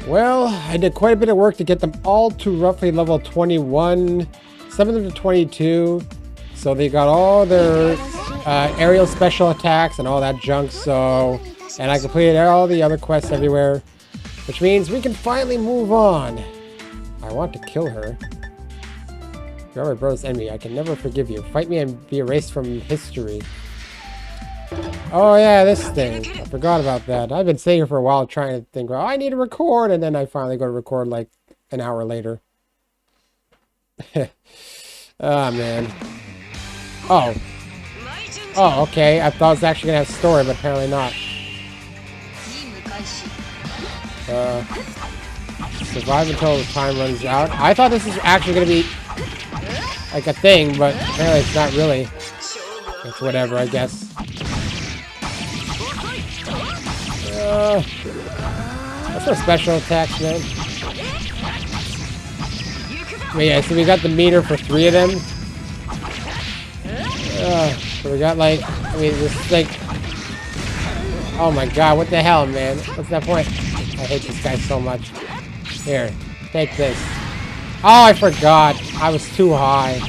Well, I did quite a bit of work to get them all to roughly level 21, some of them to 22. So they got all their aerial special attacks and all that junk. So, and I completed all the other quests everywhere, which means we can finally move on. I want to kill her. You're my brother's enemy. I can never forgive you. Fight me and be erased from history. Oh yeah, this thing. I forgot about that. I've been sitting here for a while trying to think, well, I need to record, and then I finally go to record like an hour later. Oh man. Oh. Oh, okay. I thought it was actually gonna have story, but apparently not. Survive until the time runs out. I thought this was actually gonna be like a thing, but apparently it's not really. It's whatever, I guess. That's our special attacks, man. But yeah, so we got the meter for 3 of them. So we got like, I mean, this like, oh my god, what the hell, man? What's that point? I hate this guy so much. Here, take this. Oh, I forgot. I was too high.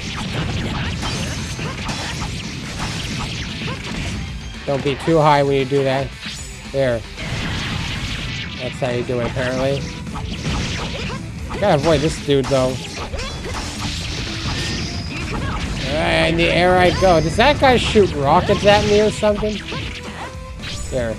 Don't be too high when you do that. There. That's how you do it, apparently. Gotta avoid this dude, though. Alright, in the air I go. Does that guy shoot rockets at me or something? There.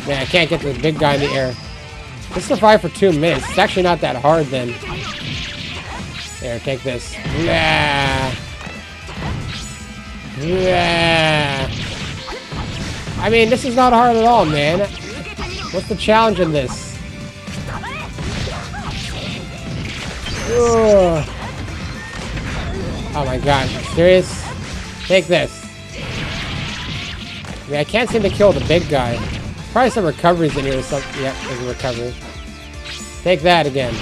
Man, I can't get the big guy in the air. Let's survive for 2 minutes. It's actually not that hard then. There, take this. I mean, this is not hard at all, man. What's the challenge in this? Ugh. Oh my god, serious? Take this. I mean, I can't seem to kill the big guy. Probably some recoveries in here or something. Yep, there's a recovery. Take that again.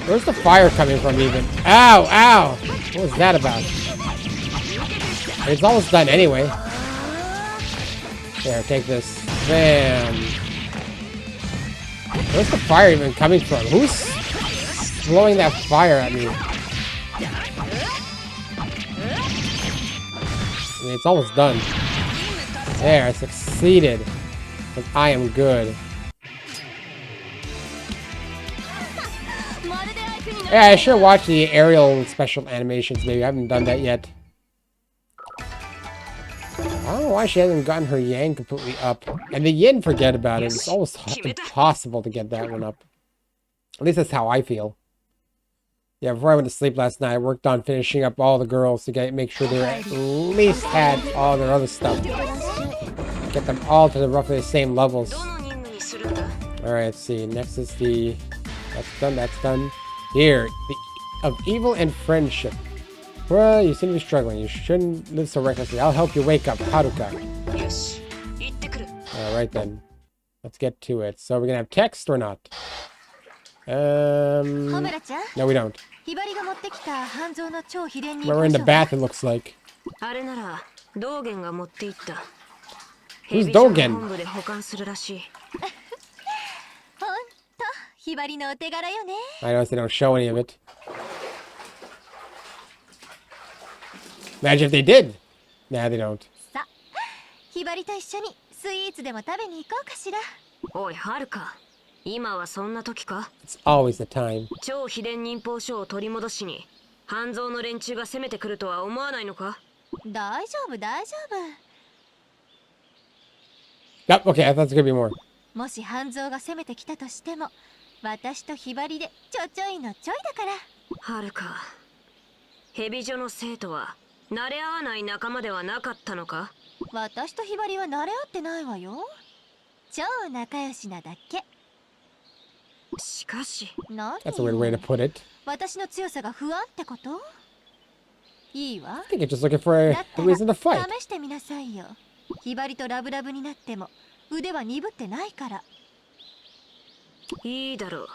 Where's the fire coming from even? Ow, ow! What was that about? It's almost done anyway. Here, take this. Bam. Where's the fire even coming from? Who's blowing that fire at me? I mean, it's almost done. There, I succeeded. But I am good. Yeah, I should watch the aerial special animations, maybe. I haven't done that yet. I don't know why she hasn't gotten her yang completely up. And the yin, forget about it. It's almost impossible to get that one up. At least that's how I feel. Yeah, before I went to sleep last night, I worked on finishing up all the girls to make sure they at least had all their other stuff. Get them all to roughly the same levels. Alright, let's see. Next is the... That's done, that's done. Here, of evil and friendship. Well, you seem to be struggling. You shouldn't live so recklessly. I'll help you wake up, Haruka. Alright then. Let's get to it. So we're gonna have text or not? No, we don't. We're in the bath, it looks like. Who's Dogen? I noticed they don't show any of it. Imagine if they did. Nah, they don't. It's always the time. Yep, okay, I thought there was gonna be more. もし半蔵が攻めてきたとしても、私とひばりでちょちょいのちょいだから。はるか、ヘビジョの生徒は慣れ合わない仲間ではなかったのか？私とひばりは慣れ合ってないわよ。超仲良しなだけ。しかし、何？ That's a weird way to put it. 私の強さが不安ってこと？いいわ。I think you're just looking for a reason to fight. 試してみなさいよ。ひばりとラブラブになっても腕は鈍ってないから。いいだろう。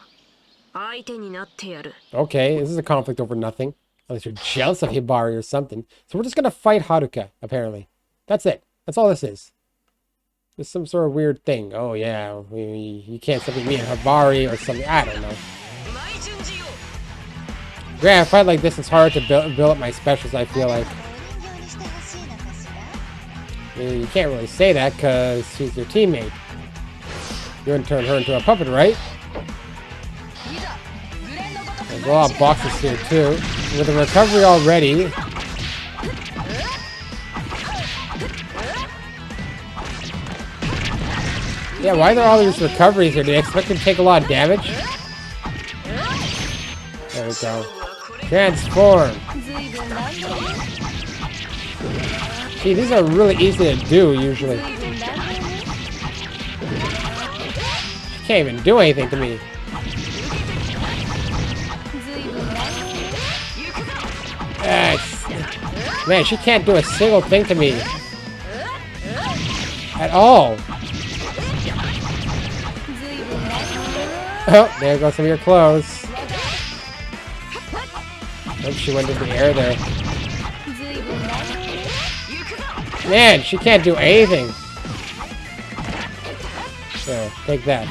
Okay, this is a conflict over nothing. Unless you're jealous of Hibari or something. So we're just gonna fight Haruka, apparently. That's it. That's all this is. There's some sort of weird thing. Oh yeah, you can't simply meet Hibari or something. I don't know. Yeah, a fight like this, it's hard to build up my specials, I feel like. I mean, you can't really say that because she's your teammate. You're gonna turn her into a puppet, right? There's a lot of boxes here too. With the recovery already. Yeah, why are there all these recoveries here? Do they expect to take a lot of damage? There we go. Transform. See, these are really easy to do usually. She can't even do anything to me. Man, she can't do a single thing to me. At all. Oh, there goes some of your clothes. Oh, she went into the air there. Man, she can't do anything. There, take that.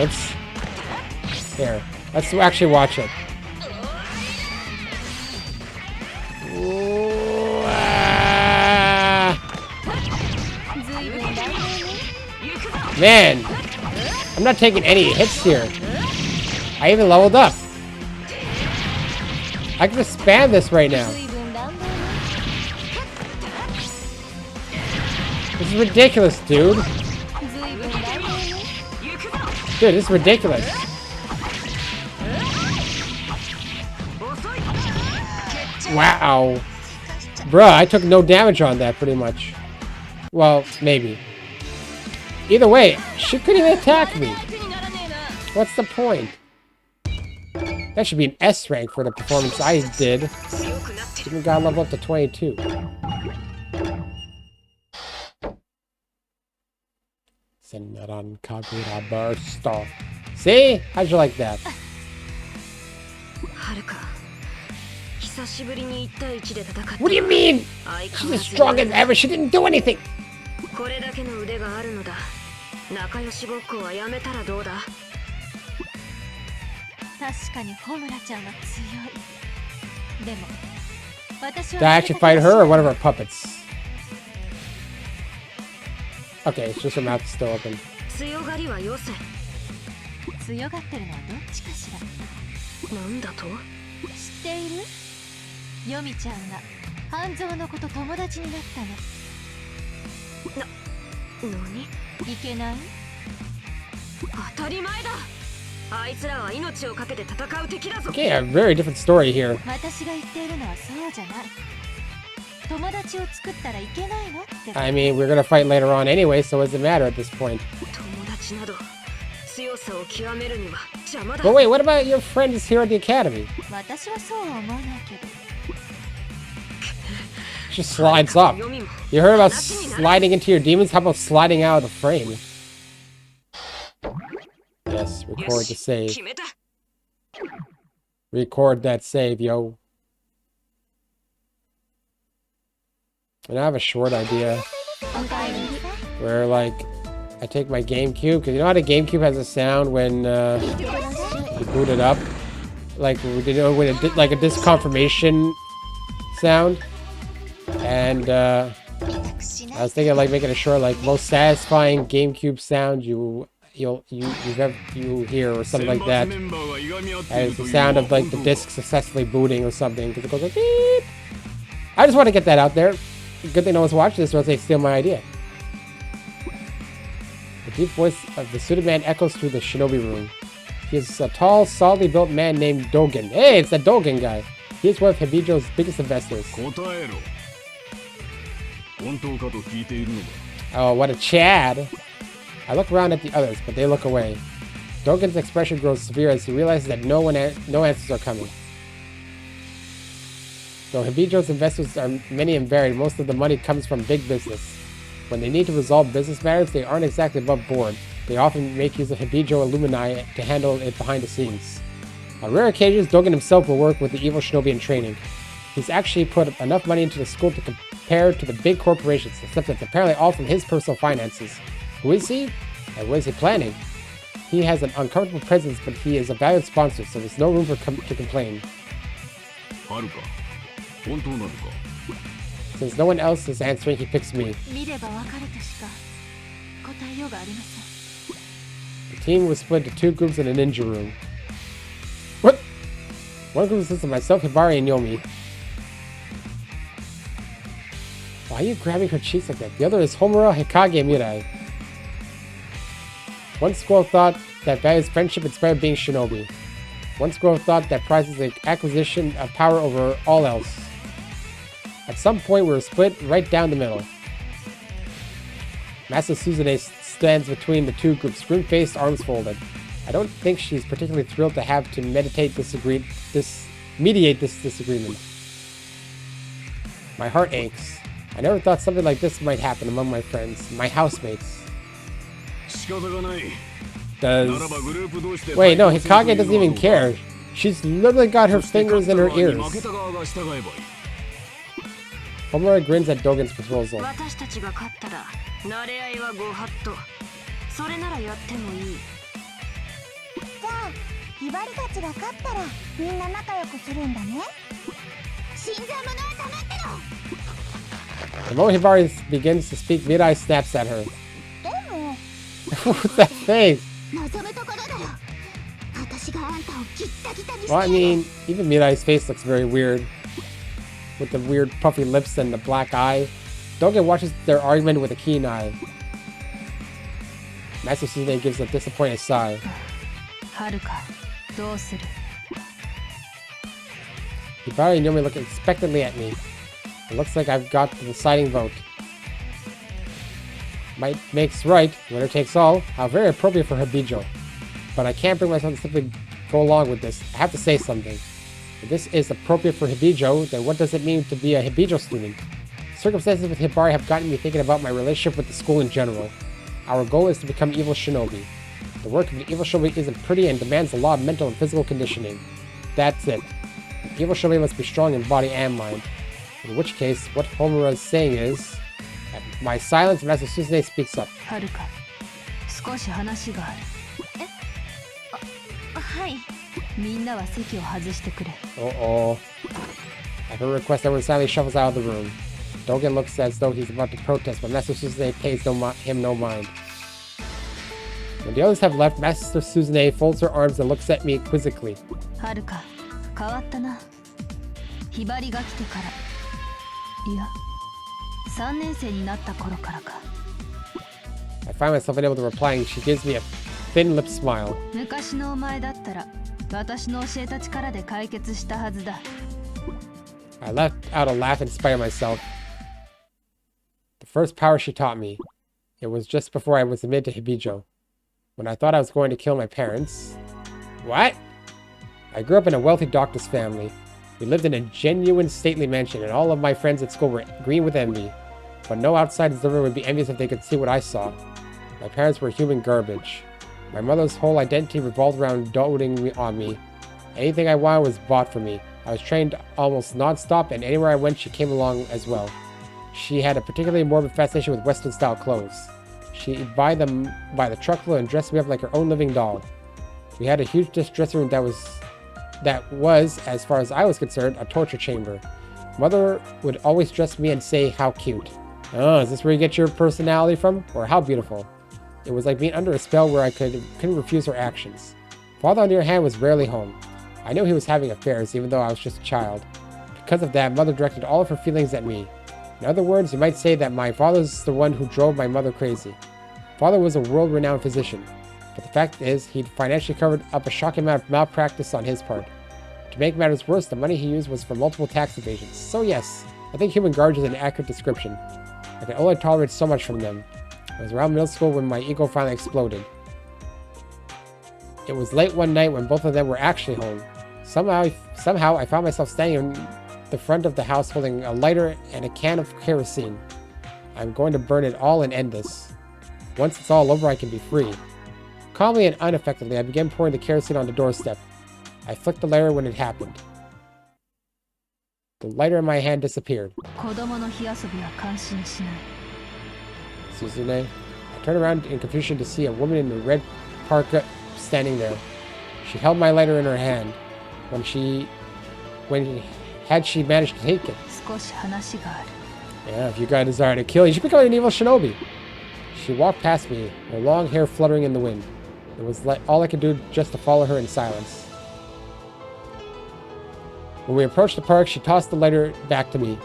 Oops. Here, let's actually watch it. Ooh, Man, I'm not taking any hits here. I even leveled up. I can just spam this right now. This is ridiculous, dude. Dude, this is ridiculous. Wow. Bruh, I took no damage on that, pretty much. Well, maybe. Either way, she couldn't even attack me. What's the point? That should be an S rank for the performance I did. Even got level up to 22. Senran Kagura burst off. See? How'd you like that? What do you mean? She's as strong as ever. She didn't do anything. Did I actually fight her or one of her puppets? Okay, it's just her mouth is still open. 強がってるのはどっちかしら。なんだと？知っている？ヨミちゃんが半蔵の子と友達になったの。何？いけない？当たり前だ。あいつらは命をかけて戦う敵だぞ。Okay, a very different story here. 私が言っているのはそうじゃない。 I mean, we're gonna fight later on anyway, so it doesn't matter at this point. But wait, what about your friends here at the academy? She slides up. You heard about sliding into your demons? How about sliding out of the frame? Yes, record the save. Record that save, yo. And I have a short idea where, like, I take my GameCube, because you know how the GameCube has a sound when you boot it up? Like, you know, when it did, like, a disconfirmation sound? And I was thinking of, like, making a short, like, most satisfying GameCube sound you hear, or something like that. And it's the sound of, like, the disc successfully booting or something, because it goes like, beep! I just want to get that out there. Good thing no one's watching this, or else they steal my idea. The deep voice of the suited man echoes through the shinobi room. He is a tall, solidly built man named Dogen. Hey, it's that Dogen guy. He is one of Hebijo's biggest investors. Oh, what a Chad. I look around at the others, but they look away. Dogen's expression grows severe as he realizes that no answers are coming. Though Hbejo's investors are many and varied, most of the money comes from big business. When they need to resolve business matters, they aren't exactly above board. They often make use of Hbejo alumni to handle it behind the scenes. On rare occasions, Dogen himself will work with the evil shinobi in training. He's actually put enough money into the school to compare to the big corporations, except it's apparently all from his personal finances. Who is he? And what is he planning? He has an uncomfortable presence, but he is a valued sponsor, so there's no room to complain. Since no one else is answering, he picks me. The team was split into 2 groups in a ninja room. What? One group consists of myself, Hibari, and Yomi. Why are you grabbing her cheeks like that? The other is Homura, Hikage, and Mirai. One school thought that values friendship inspired being shinobi. One school thought that prizes the acquisition of power over all else. At some point, we were split right down the middle. Master Suzune stands between the 2 groups, grim-faced, arms folded. I don't think she's particularly thrilled to have to mediate this disagreement. My heart aches. I never thought something like this might happen among my friends, my housemates. Wait, no, Hikage doesn't even care. She's literally got her fingers in her ears. Homura grins at Dogen's proposal. The moment Hibari begins to speak, Mirai snaps at her. What's that face? Well, I mean, even Mirai's face looks very weird. With the weird puffy lips and the black eye. Dogen watches their argument with a keen eye. Master Suzune gives a disappointed sigh. Hibari and Yomi look expectantly at me. It looks like I've got the deciding vote. Might makes right, winner takes all. How very appropriate for Hbejo. But I can't bring myself to simply go along with this. I have to say something. If this is appropriate for Hbejo, then what does it mean to be a Hbejo student? Circumstances with Hibari have gotten me thinking about my relationship with the school in general. Our goal is to become evil shinobi. The work of an evil shinobi isn't pretty and demands a lot of mental and physical conditioning. That's it. An evil shinobi must be strong in body and mind. In which case, what Homura is saying is, at my silence, Master Suzune speaks up. Uh-oh. At her request, everyone silently shuffles out of the room. Dogen looks as though he's about to protest, but Master Suzune pays him no mind. When the others have left, Master Suzune folds her arms and looks at me quizzically. I find myself unable to reply, and she gives me a thin-lipped smile. I let out a laugh in spite of myself. The first power she taught me. It was just before I was admitted to Hebijo. When I thought I was going to kill my parents. What? I grew up in a wealthy doctor's family. We lived in a genuine stately mansion, and all of my friends at school were green with envy. But no outside observer would be envious if they could see what I saw. My parents were human garbage. My mother's whole identity revolved around doting on me. Anything I wanted was bought for me. I was trained almost non-stop, and anywhere I went, she came along as well. She had a particularly morbid fascination with Western-style clothes. She'd buy them by the truckload and dress me up like her own living doll. We had a huge dressing room that was, as far as I was concerned, a torture chamber. Mother would always dress me and say, "How cute." Oh, is this where you get your personality from? Or how beautiful? It was like being under a spell where I couldn't refuse her actions. Father, on the other hand, was rarely home. I knew he was having affairs, even though I was just a child. Because of that, Mother directed all of her feelings at me. In other words, you might say that my father's the one who drove my mother crazy. Father was a world-renowned physician, but the fact is, he'd financially covered up a shocking amount of malpractice on his part. To make matters worse, the money he used was for multiple tax evasions. So yes, I think human garbage is an accurate description. I could only tolerate so much from them. I was around middle school when my ego finally exploded. It was late one night when both of them were actually home. Somehow I found myself standing in the front of the house holding a lighter and a can of kerosene. I'm going to burn it all and end this. Once it's all over, I can be free. Calmly and unaffectedly, I began pouring the kerosene on the doorstep. I flicked the lighter when it happened. The lighter in my hand disappeared. Suzune. I turned around in confusion to see a woman in a red parka standing there. She held my lighter in her hand. Had she managed to take it? Yeah, if you got a desire to kill, you should become an evil shinobi. She walked past me, her long hair fluttering in the wind. It was like all I could do just to follow her in silence. When we approached the park, she tossed the lighter back to me.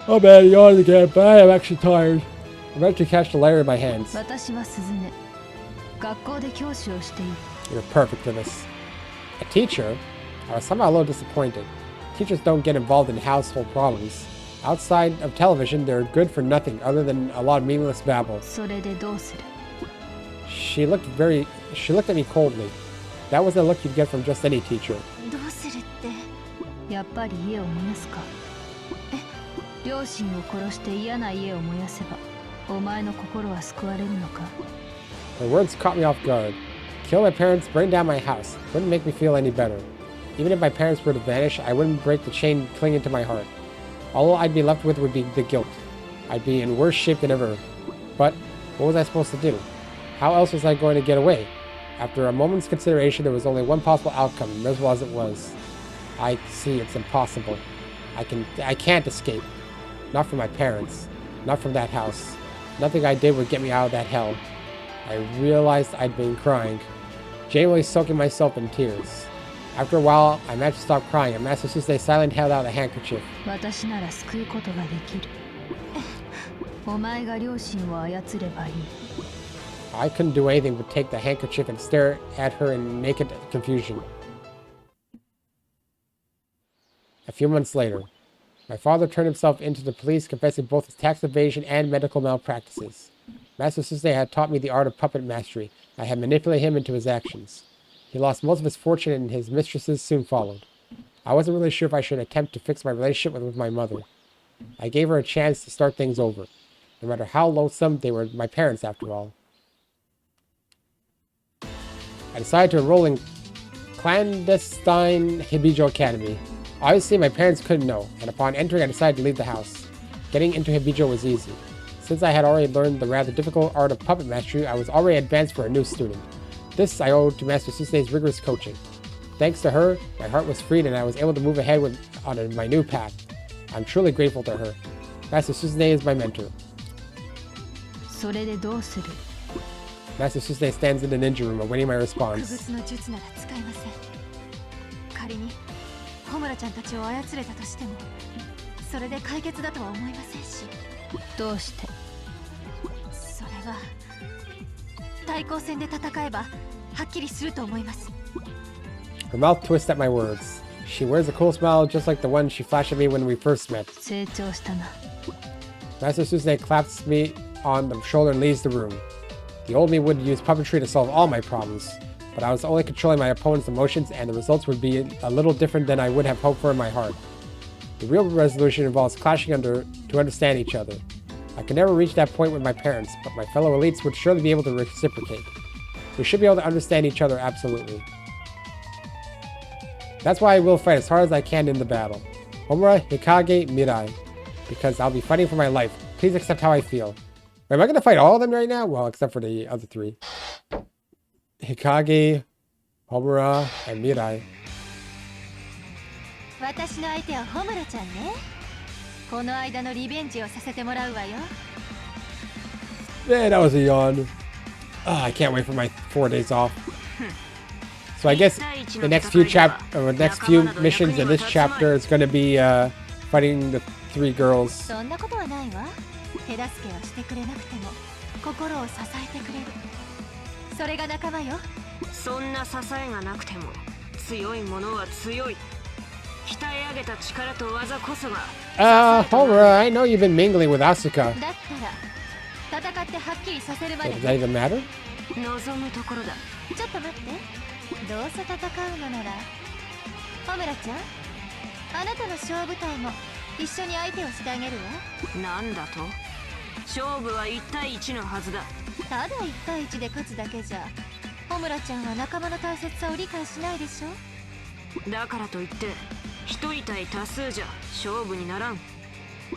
Oh man, yawning again, but I am actually tired. I'm ready to catch the lighter in my hands. You're perfect for this. A teacher? I was somehow a little disappointed. Teachers don't get involved in household problems. Outside of television, they're good for nothing other than a lot of meaningless babble. She looked at me coldly. That wasn't a look you'd get from just any teacher. Her words caught me off guard. Kill my parents, burn down my house. Wouldn't make me feel any better. Even if my parents were to vanish, I wouldn't break the chain clinging to my heart. All I'd be left with would be the guilt. I'd be in worse shape than ever. But what was I supposed to do? How else was I going to get away? After a moment's consideration, there was only one possible outcome, miserable as it was. I see it's impossible. I can't escape. Not from my parents. Not from that house. Nothing I did would get me out of that hell. I realized I'd been crying, genuinely soaking myself in tears. After a while, I managed to stop crying, and Master Susune silently held out a handkerchief. I couldn't do anything but take the handkerchief and stare at her in naked confusion. A few months later, my father turned himself into the police, confessing both his tax evasion and medical malpractices. Master Susune had taught me the art of puppet mastery. I had manipulated him into his actions. He lost most of his fortune and his mistresses soon followed. I wasn't really sure if I should attempt to fix my relationship with my mother. I gave her a chance to start things over. No matter how loathsome, they were my parents after all. I decided to enroll in clandestine Hebijo Academy. Obviously, my parents couldn't know, and upon entering, I decided to leave the house. Getting into Hebijo was easy. Since I had already learned the rather difficult art of puppet mastery, I was already advanced for a new student. This I owed to Master Susune's rigorous coaching. Thanks to her, my heart was freed and I was able to move ahead on my new path. I'm truly grateful to her. Master Susune is my mentor. Master Susune stands in the ninja room awaiting my response. Her mouth twists at my words. She wears a cool smile just like the one she flashed at me when we first met. Master Susune claps me on the shoulder and leaves the room. The old me would use puppetry to solve all my problems, but I was only controlling my opponent's emotions and the results would be a little different than I would have hoped for in my heart. The real resolution involves clashing to understand each other. I could never reach that point with my parents, but my fellow elites would surely be able to reciprocate. We should be able to understand each other absolutely. That's why I will fight as hard as I can in the battle. Homura, Hikage, Mirai. Because I'll be fighting for my life. Please accept how I feel. Am I going to fight all of them right now? Well, except for the other three. Hikage, Homura, and Mirai. Man, that was a yawn. I can't wait for my 4 days off. So I guess the next few missions in this chapter is going to be fighting the 3 girls. Homura, I know you've been mingling with Asuka. Does that even matter? 小村ちゃんは仲間の大切さを理解しないでしょ。だからといって一人対多数じゃ勝負にならん。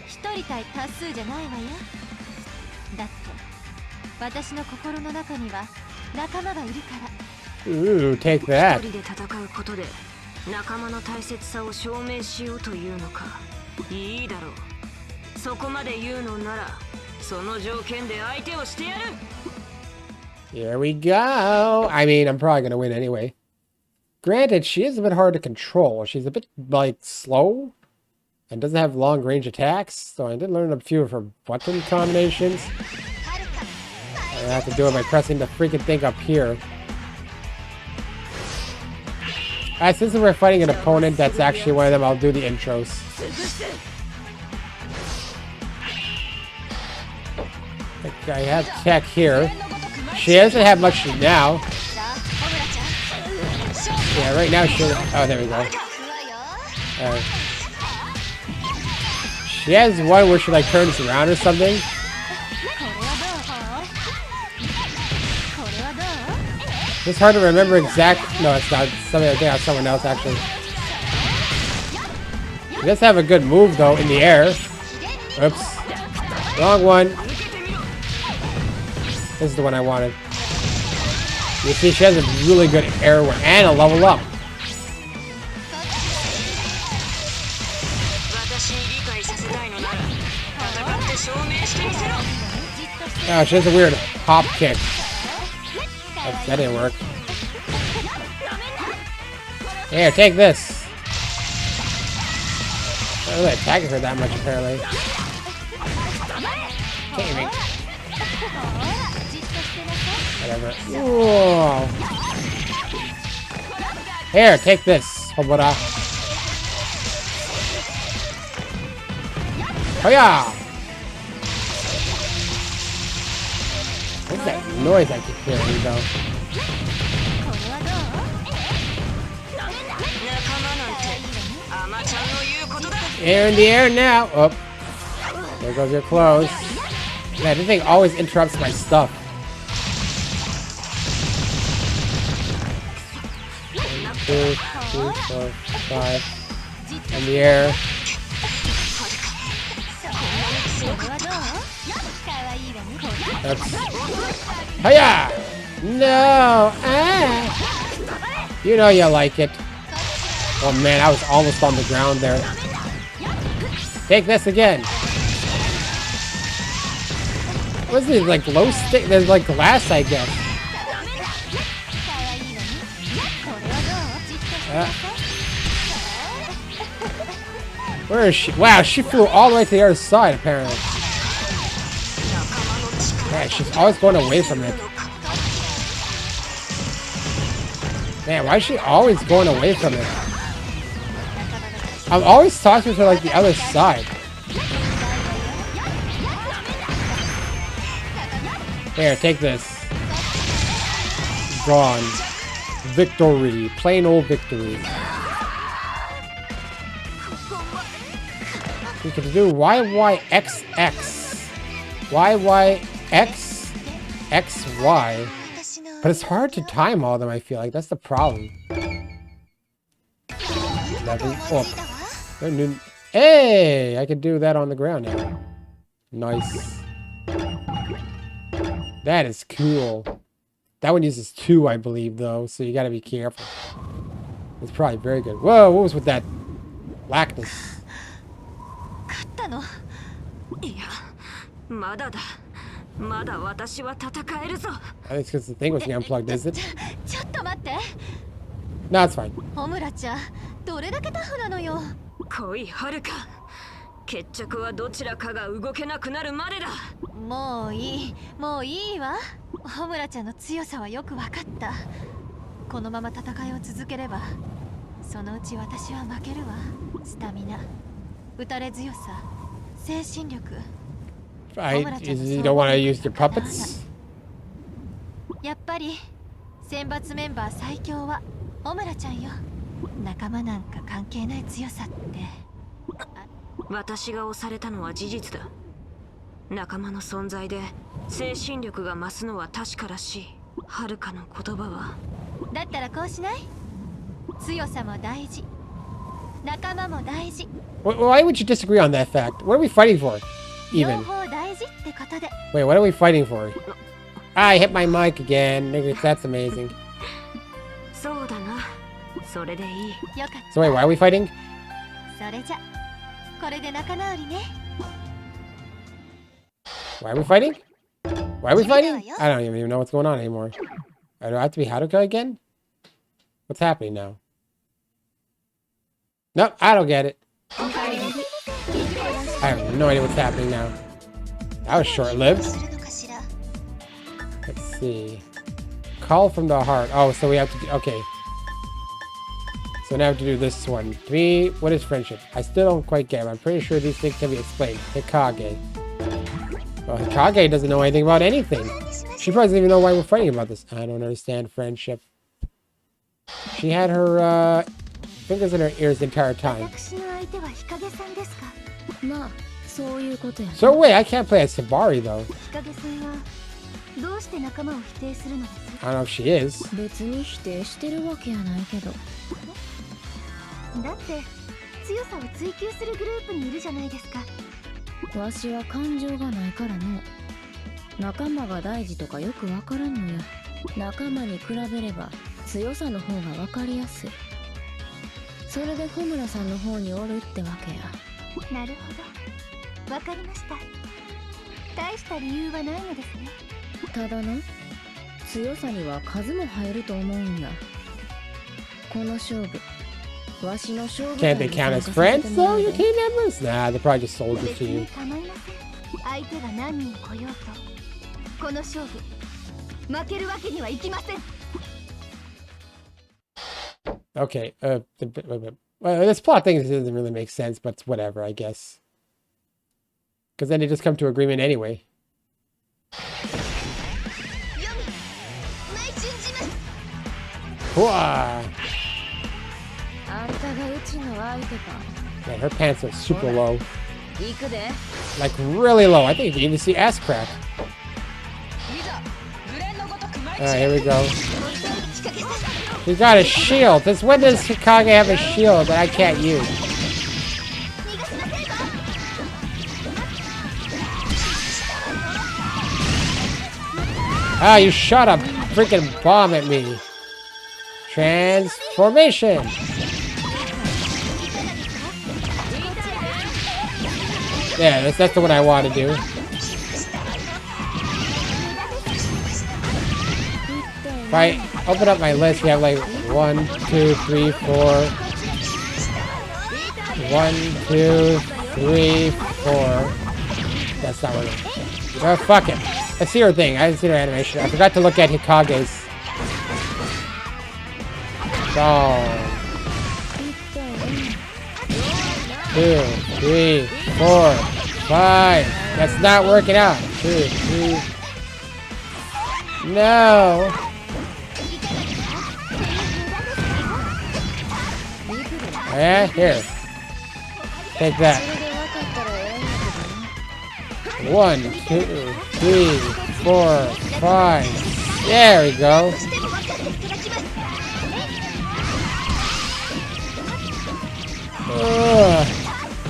一人対多数じゃないわよ。だって私の心の中には仲間がいるから。Ooh, take that. 一人で戦うことで仲間の大切さを証明しようというのか。いいだろう。そこまで言うのならその条件で相手をしてやる。 Here we go. I mean, I'm probably gonna win anyway. Granted, she is a bit hard to control. She's a bit, like, slow and doesn't have long-range attacks, so I did learn a few of her button combinations. I have to do it by pressing the freaking thing up here. Since we're fighting an opponent that's actually one of them, I'll do the intros. I have tech here. She doesn't have much now. Yeah, right now she... Oh, there we go. She has one where she like turns around or something. It's hard to remember exact... No, it's not. Something I think that's someone else actually. She does have a good move though in the air. Oops. Wrong one. This is the one I wanted. You see, she has a really good air one and a level up. Oh, she has a weird hop kick. That didn't work. Here, take this. Not really attacking her that much, apparently. Can't Whatever. Whoa. Here, take this. Hobora. Oh yeah. What's that noise I keep hearing though? Air in the air now. Oh. There goes your clothes. Man, this thing always interrupts my stuff. 2, 3, 4, 5. In the air. Oops. Hiya! No! Ah! You know you like it. Oh man, I was almost on the ground there. Take this again. What's this, like glow stick? There's like glass, I guess. Where is she? Wow, she flew all the way to the other side, apparently. Man, she's always going away from it. Man, why is she always going away from it? I'm always talking to her like the other side. Here, take this. Gone. Victory. Plain old victory. We can do YYXX. YYX XY. But it's hard to time all of them, I feel like. That's the problem. Hey! I can do that on the ground now. Nice. That is cool. That one uses 2, I believe, though, so you gotta be careful. It's probably very good. Whoa, what was with that blackness? I think it's because the thing was unplugged, is it? No, it's fine. 決着はどちらかが動けなくなるまでだ。もういいわ。ホムラちゃんの強さはよくわかった。このまま戦いを続ければ、そのうち私は負けるわ。スタミナ、打たれ強さ、精神力。You don't want to use your puppets? やっぱり選抜メンバー最強はホムラちゃんよ。仲間なんか関係ない強さって。私が押されたのは事実だ。仲間の存在で精神力が増すのは確からしい。はるかの言葉は。だったらこうしない？強さも大事、仲間も大事。 Why would you disagree on that fact? What are we fighting for? 両 Even. 方大事ってことで。 Wait, what are we fighting for? I hit my mic again. That's amazing. そうだな。それでいい。よかっ So wait, why are we fighting? た。それじゃこれで仲直りね。 Why are we fighting? Why are we fighting? I don't even know what's going on anymore. Do I have to be Haruka again? What's happening now? Nope, I don't get it. I have no idea what's happening now. That was short-lived. するのかしら。 Let's see. Call from the heart. Oh, so we have to do... Okay. So now I have to do this one. Three. What is friendship? I still don't quite get it. I'm pretty sure these things can be explained. Hikage. Well, Hikage doesn't know anything about anything. She probably doesn't even know why we're fighting about this. I don't understand friendship. She had her fingers in her ears the entire time. 私の相手は日陰さんですか。まあ、そういうことや。 So wait, I can't play as Hibari though. 日陰さんはどうして仲間を否定するのです？ I don't know if she is. 別に否定してるわけやないけど。だって強さを追求するグループにいるじゃないですか。わしは感情がないからの。仲間が大事とかよくわからんのや。仲間に比べれば強さの方がわかりやすい。それで穂村さんの方におるってわけや。なるほど、わかりました。大した理由はないのですね。ただな、強さには数も入ると思うんや。この勝負、わしの勝負。 Can't they count as friends though? Your team members? Nah, they're probably just soldiers 別 to you. に構いません。相手が何人来ようと、この勝負負けるわけにはいきません。 Okay. Well, this plot thing doesn't really make sense, but it's whatever, I guess. Because then they just come to agreement anyway. Hooah! あんたがうちの相手か。 Man, her pants are super low. 行くで。 Like really low. I think you can even see ass crack. いざ、グレンのごとく舞い Alright, here we go. He got a shield. Since when does Hikage have a shield that I can't use? Ah, you shot a freaking bomb at me. Transformation. Yeah, that's the one I want to do. If I open up my list, we have like 1, 2, 3, 4. 1, 2, 3, 4. That's not what it is. Oh, fuck it. Let's see her thing. I didn't see her animation. I forgot to look at Hikage's. So. 2, 3, 4, 5. That's not working out. 2, 3. No. Yeah, here. Take that. 1, 2, 3, 4, 5. There we go.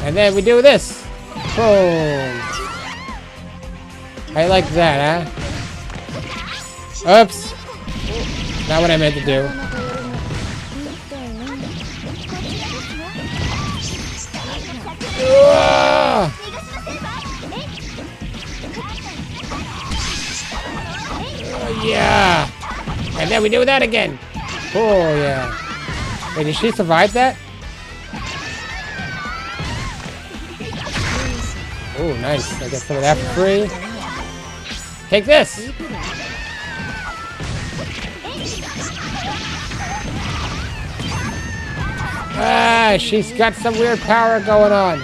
And then we do this. Boom. I like that, huh? Oops. Not what I meant to do. Yeah. And then we do that again. Oh, yeah. Wait, did she survive that? Oh, nice. I get some of that for free. Take this. Ah, she's got some weird power going on.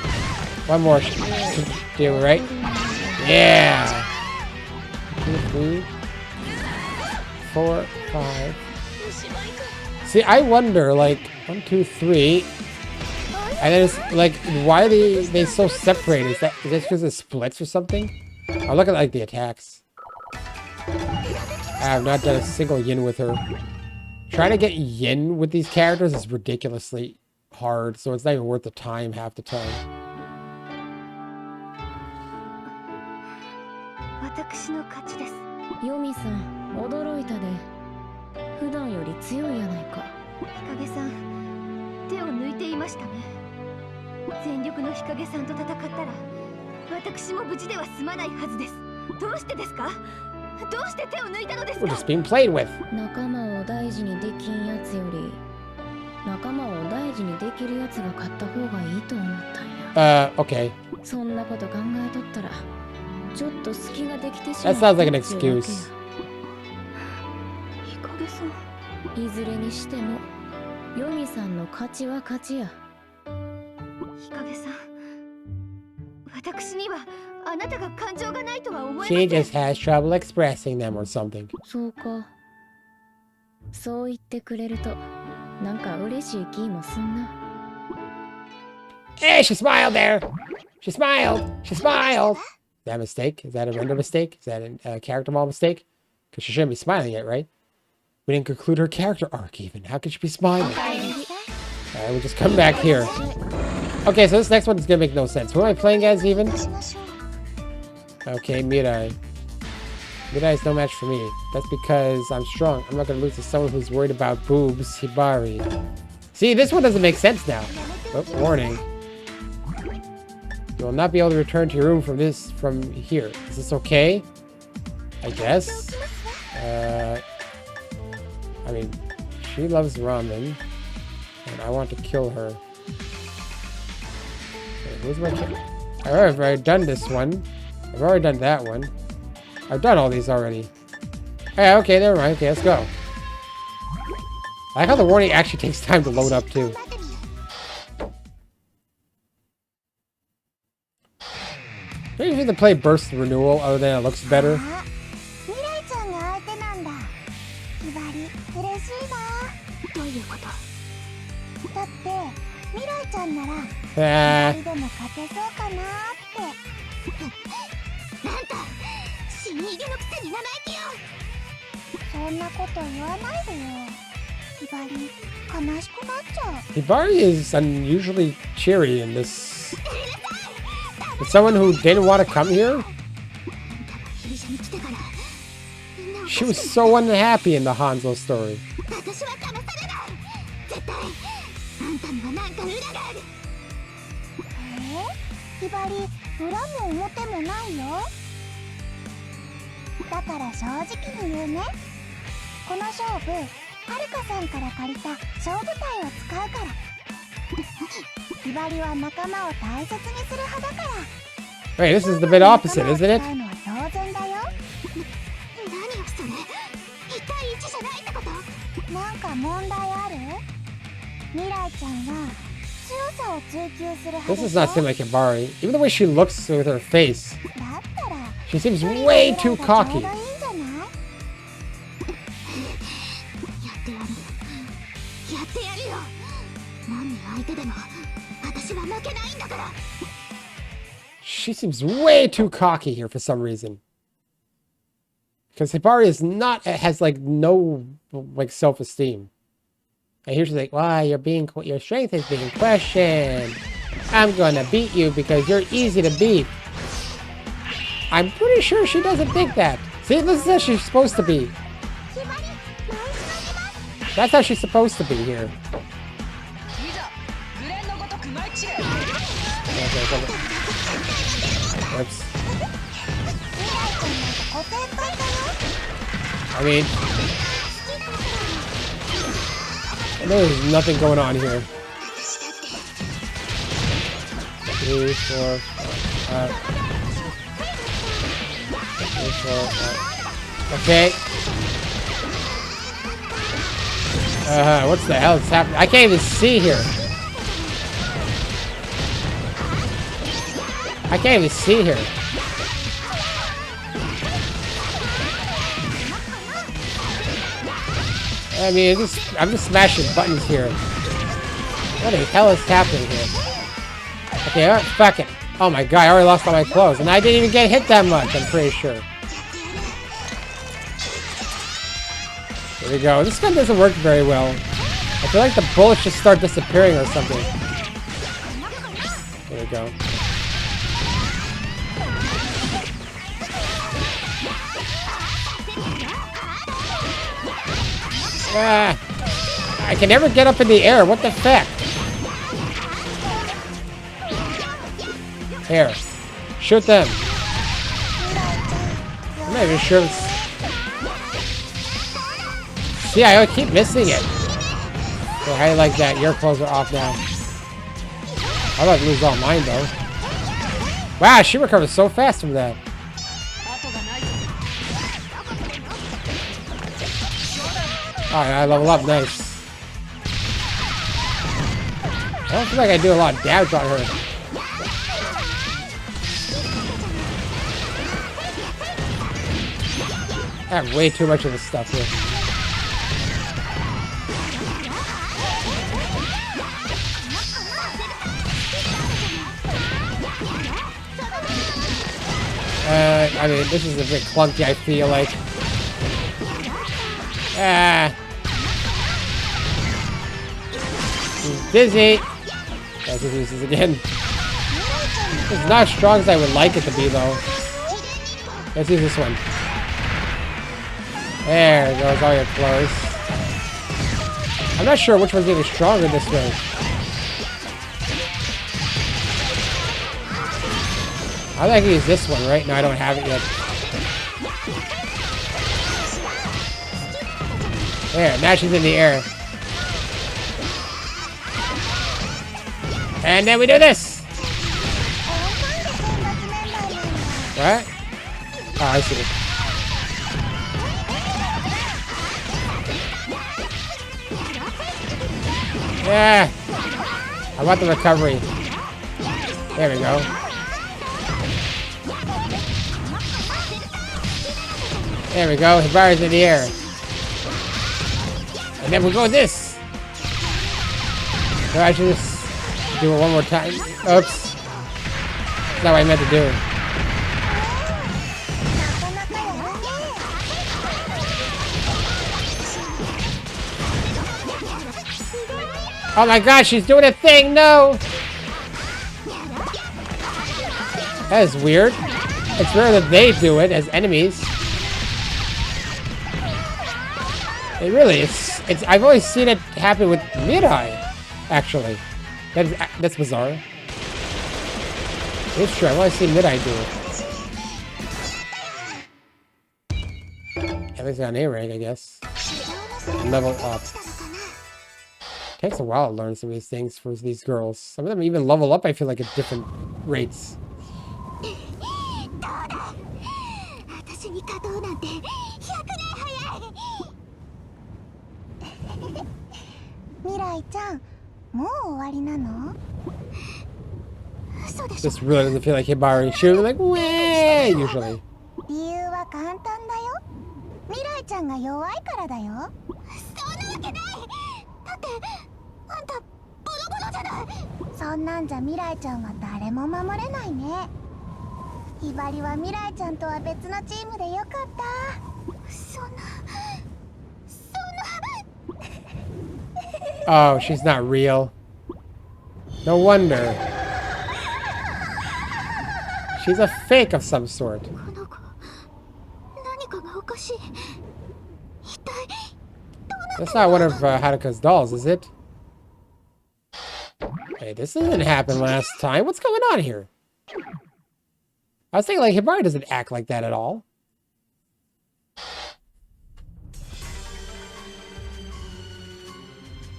One more to do, right? Yeah. 2, 3, 4, 5. See, I wonder, like, 1, 2, 3. And then it's like, why are they so separated? Is that because it splits or something? I'll look at like the attacks. I have not done a single yin with her. Trying to get yin with these characters is ridiculously hard, so it's not even worth the time half the time. 私の勝ちです。ヨミさん、驚いたで。普段より強いやないか。日陰さん、手を抜いていましたね。全力の日陰さんと戦ったら、私も無事では済まないはずです。どうしてですか？どうして手を抜いたのですか？ We're just being played with. 仲間を大事にできんやつより、仲間を大事にできるやつが勝った方がいいと思ったんや。Okay. そんなこと考えとったら、ちょっと隙ができてしま That う。 sounds like an excuse. 日陰さん。いずれにしても、ヨミさんの勝ちは勝ちや。日陰さん、私にはあなたが感情がないとは思えませ She ん。 just has trouble expressing them or something. そうか。そう言ってくれると、なんか嬉しい気もすんな。Hey, she smiled there. She smiled. She smiled. Is that a mistake? Is that a render mistake? Is that a character model mistake? Because she shouldn't be smiling yet, right? We didn't conclude her character arc even. How could she be smiling? Alright, we'll just come back here. Okay, so this next one is gonna make no sense. Who am I playing as even? Okay, Mirai. Mirai is no match for me. That's because I'm strong. I'm not gonna lose to someone who's worried about boobs. Hibari. See, this one doesn't make sense now. Oh, warning. You will not be able to return to your room from here. Is this okay? I guess. I mean, she loves ramen, and I want to kill her. Okay, who's my kid? I've already done this one. I've already done that one. I've done all these already. Yeah, okay, never mind. Okay, let's go. I like how the warning actually takes time to load up, too. Do you think to play Burst Renewal other than it looks better? 未来ちゃんが相手なんだ。ひばり、嬉しいな。どういうこと？だって、未来ちゃんなら、ひばりでも勝てそうかなって。なんだ、死にげのくせに生意気よ。そんなこと言わないでよ。ひばり、悲しくなっちゃう。 Hibari is unusually cheery in this. As someone who didn't want to come here? She was so unhappy in the Hanzo story. 私は騙されない。絶対あんたには何か裏がある。ひばり、裏も表もないよ。だから正直に言うね。この勝負、はるかさんから借りた勝負体を使うから。ひばりは仲間を大切にする派だから。Wait, this is the bit opposite, isn't it? 使うのは当然だよ。何よそれ。1対1じゃないってこと？なんか問題ある？未来ちゃんは強さを追求する派でしょ。 This does not seem like Hibari. Even the way she looks with her face. だったら She seems way too ちょ cocky. うどいいんじゃない？やってやる。やってやるよ。何相手でも私は負けないんだから。 She seems way too cocky here for some reason. Because Hibari is not, has like no like self-esteem. And here she's like, "Why your strength is being questioned. I'm gonna beat you because you're easy to beat." I'm pretty sure she doesn't think that. See, this is how she's supposed to be. That's how she's supposed to be here. Oops. I mean, there's nothing going on here. 3, 4, 5. 3, 4, 5. Okay. What the hell is happening? I can't even see here. I can't even see here. I mean, I'm just smashing buttons here. What the hell is happening here? Okay, alright, fuck it. Oh my god, I already lost all my clothes. And I didn't even get hit that much, I'm pretty sure. There we go. This gun doesn't work very well. I feel like the bullets just start disappearing or something. There we go. Ah, I can never get up in the air. What the heck? Here. Shoot them. I'm not even sure it's... See, I keep missing it. Okay, how you like that? Your clothes are off now. I'm about to lose all mine, though. Wow, she recovers so fast from that. Alright, I level up. Nice. I don't feel like I do a lot of damage on her. I have way too much of this stuff here. I mean, this is a bit clunky, I feel like. Ah. He's dizzy. Let's use this again. It's not as strong as I would like it to be, though. Let's use this one. There goes all your clothes. I'm not sure which one's even stronger this way. I think I can use this one, right? No, I don't have it yet. There, now she's in the air. And then we do this! What? Oh, I see. Yeah! I want the recovery. There we go. There we go. Hbejo's in the air. And then we'll go with this. So I should just do it one more time. Oops. That's not what I meant to do. Oh my gosh, she's doing a thing! No! That is weird. It's rare that they do it as enemies. It really is. It's. I've always seen it happen with Mirai, actually. That's bizarre. It's true. I've always seen Mirai do it. At least on A rank, I guess. Level up. Takes a while to learn some of these things for these girls. Some of them even level up, I feel like, at different rates. This really doesn't feel like Hibari. She would be like, way usually. Oh, she's not real. No wonder. She's a fake of some sort. That's not one of Haruka's dolls, is it? Hey, this didn't happen last time. What's going on here? I was thinking, like, Hibari doesn't act like that at all.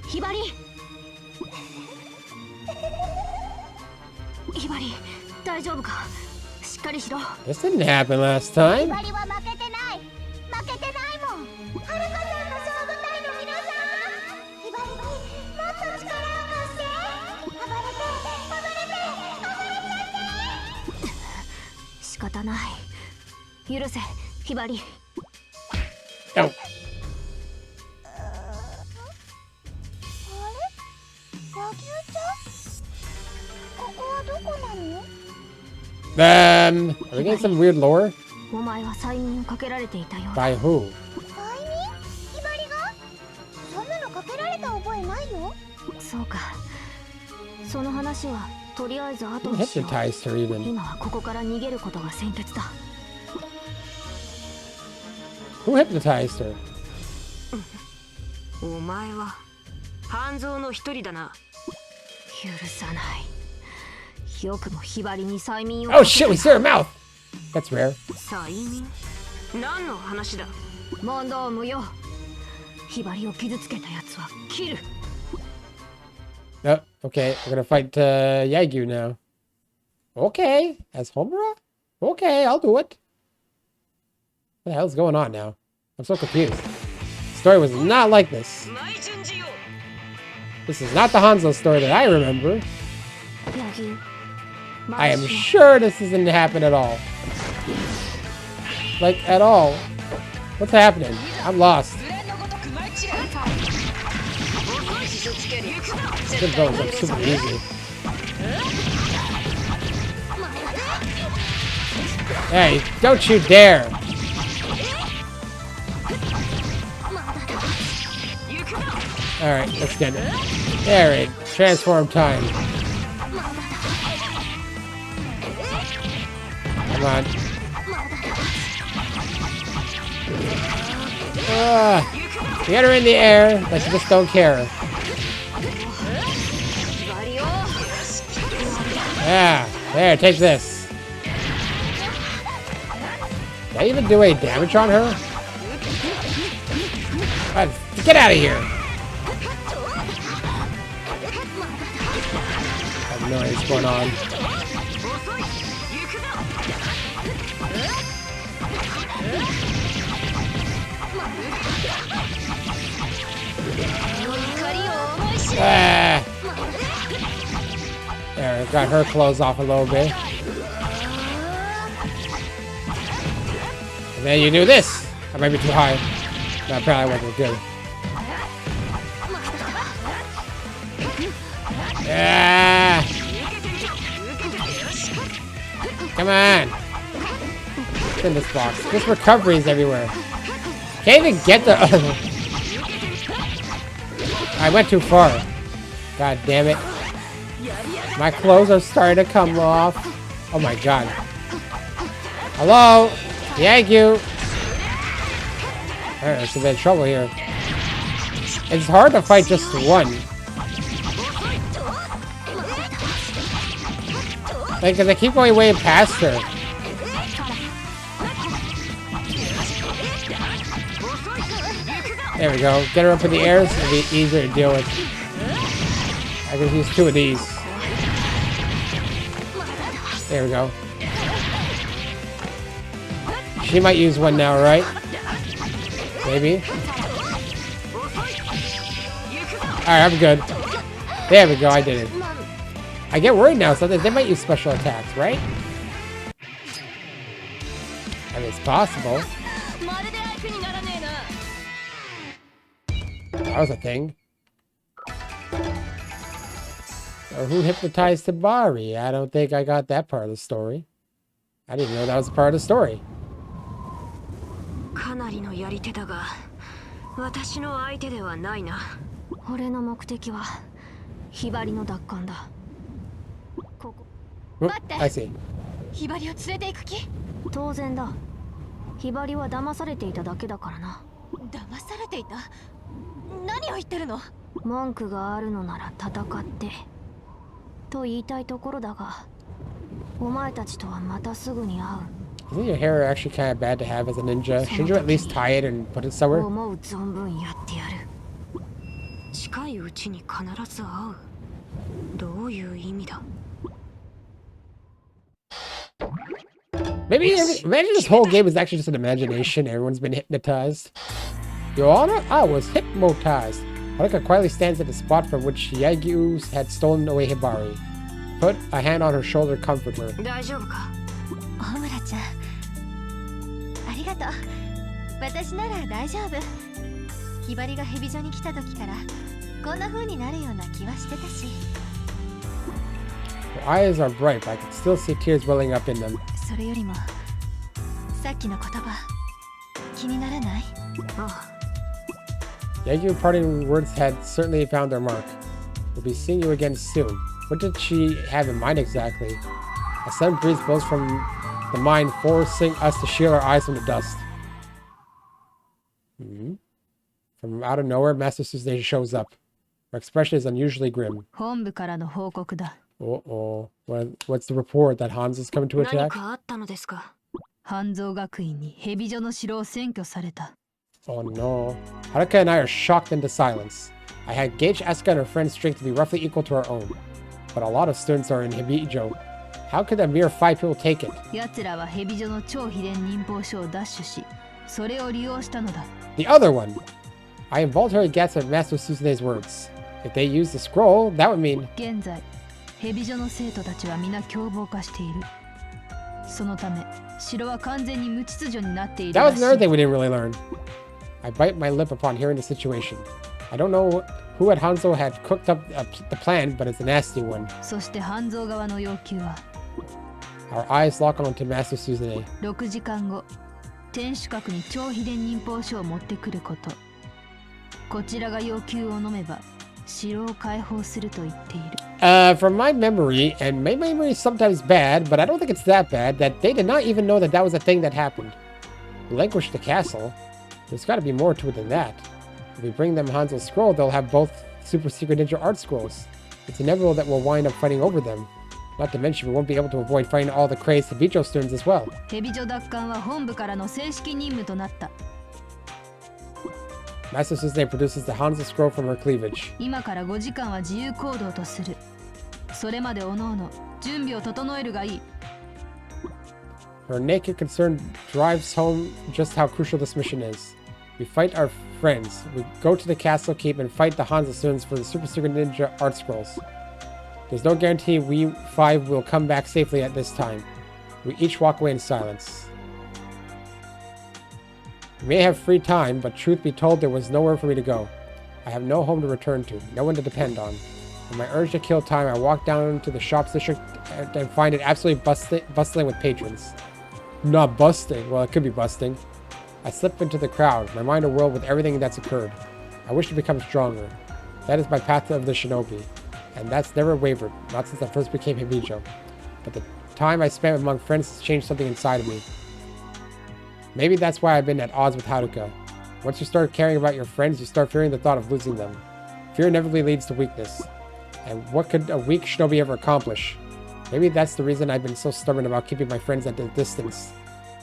Hibari! Hibari, 大丈夫か? しっかりしろ. This didn't happen last time. ヒバリは負けてない。負けてないもん。はるかさんの勝負隊の皆さん。ヒバリにもっと力を貸して。暴れて、暴れて、暴れちゃって。仕方ない。許せ、ヒバリ。Oh. Are we getting some weird lore? By who? そうか。その話はとりあえず後にしよう。 Hypnotized her even. 今はここから逃げることが先決だ。 Who hypnotized her? お前は半蔵の一人だな。許さない。よくもひばりに催眠を。 Oh shit, we see her mouth! That's rare. 催眠？何の話だ？問答無用。ひばりを傷つけたやつは切る。 Oh, okay, we're gonna fight Yagyu now. Okay, as Homura? Okay, I'll do it. What the hell's going on now? I'm so confused. The story was not like this. This is not the Hanzo story that I remember. I am sure this doesn't happen at all. Like, at all. What's happening? I'm lost. This goes like super easy. Hey, don't you dare! Alright, let's get it. Alright, transform time. Come on. Get her in the air, like you just don't care. Yeah, there, take this. Did I even do any damage on her? Get out of here! I have no idea what's going on. There, got her clothes off a little bit. And then you do this! I might be too high. No, apparently I wasn't good. Yeah! Come on! What's in this box? There's recoveries everywhere. Can't even get the... I went too far. God damn it. My clothes are starting to come off. Oh my god. Hello? Yagyu! Alright, there's a bit of trouble here. It's hard to fight just one. Like, cause I keep going way past her. There we go. Get her up in the air so it'll be easier to deal with. I can use two of these. There we go. She might use one now, right? Maybe. Alright, I'm good. There we go, I did it. I get worried now, so they might use special attacks, right? I mean, it's possible. That was a thing. So who hypnotized Tabari? I don't think I got that part of the story. I didn't know that was a part of the story. かなりのやり手だが、私の相手ではないな。俺の目的はひばりの奪還だ。ここ。待って。I see. ひばりを連れて行く気？当然だ。ひばりは騙されていただけだからな。騙されていた？何を言ってるの？文句があるのなら戦ってと言いたいところだが、お前たちとはまたすぐに会う。 Isn't your hair actually kind of bad to have as a ninja? Shouldn't you at least tie it and put it somewhere? 思う存分やってやる。近いうちに必ず会う。どういう意味だ? Maybe imagine this whole game is actually just an imagination. Everyone's been hypnotized. Your Honor, I was hypnotized. Haruka quietly stands at the spot from which Yagyu had stolen away Hibari. Put a hand on her shoulder, comfort her. 大丈夫か? 大村ちゃん、ありがとう。私なら大丈夫。ひばりがヘビジョに来た時からこんな風になるような気はしてたし。Her eyes are bright, but I can still see tears welling up in them. それよりもさっきの言葉気にならない？ああ。 Yagyu parting words had certainly found their mark. We'll be seeing you again soon. What did she have in mind exactly? A sudden breeze blows from the mine, forcing us to shield our eyes from the dust. From out of nowhere, Master Susanoo shows up. Her expression is unusually grim. 本部からの報告だ。 Uh-oh. What's the report? That Hanzo's coming to 何 attack? かあったのですか？半蔵学院にヘビ女の城を占拠された。 Oh no. Haruka and I are shocked into silence. I had gauged Asuka and her friend's strength to be roughly equal to our own. But a lot of students are in Hebijo. How could a mere 5 people take it? 奴らはヘビ女の超秘伝忍法書を奪取し、それを利用したのだ。 The other one! I involuntarily gasped at Master Susanoo's words. If they use the scroll, that would mean... 現在、ヘビ女の生徒たちは皆凶暴化している。そのため、城は完全に無秩序になっている That ら was しい。 another thing we didn't really learn. I bite my lip upon hearing the situation. I don't know who at Hanzo had cooked up the plan, but it's a nasty one. そして半蔵側の要求は、 Our eyes lock onto Master Susanoo. 6時間後、天守閣に超秘伝忍法書を持ってくること。こちらが要求を飲めば、城を解放すると言っている。From my memory, and my memory is sometimes bad, but I don't think it's that bad, that they did not even know that that was a thing that happened. Relinquish the castle? There's got to be more to it than that. If we bring them Hanzo's scroll, they'll have both super secret ninja art scrolls. It's inevitable that we'll wind up fighting over them. Not to mention, we won't be able to avoid fighting all the crazed Hbejo students as well. ヘビ女奪還は本部からの正式任務となった。 Master Susanoo produces the Hanzo scroll from her cleavage. 今から5時間は自由行動とする。それまでおのおの準備を整えるがいい。 Her naked concern drives home just how crucial this mission is. We fight our friends. We go to the castle keep and fight the Hanzo students for the super secret ninja art scrolls. There's no guarantee we 5 will come back safely at this time. We each walk away in silence. We may have free time, but truth be told, there was nowhere for me to go. I have no home to return to, no one to depend on. In my urge to kill time, I walk down to the shops district and find it absolutely bustling with patrons. Not busting. Well, it could be busting. I slip into the crowd, my mind awhirl with everything that's occurred. I wish to become stronger. That is my path of the shinobi. And that's never wavered, not since I first became Hebijo. But the time I spent among friends has changed something inside of me. Maybe that's why I've been at odds with Haruka. Once you start caring about your friends, you start fearing the thought of losing them. Fear inevitably leads to weakness. And what could a weak shinobi ever accomplish? Maybe that's the reason I've been so stubborn about keeping my friends at a distance.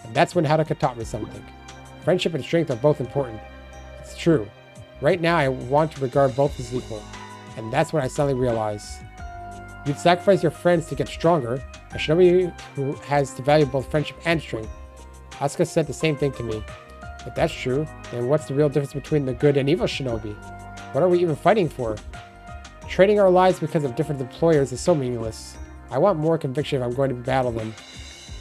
And that's when Haruka taught me something. Friendship and strength are both important. It's true. Right now, I want to regard both as equal. And that's when I suddenly realize. You'd sacrifice your friends to get stronger. A shinobi who has to value both friendship and strength. Asuka said the same thing to me. If that's true, then what's the real difference between the good and evil shinobi? What are we even fighting for? Trading our lives because of different employers is so meaningless. I want more conviction if I'm going to battle them.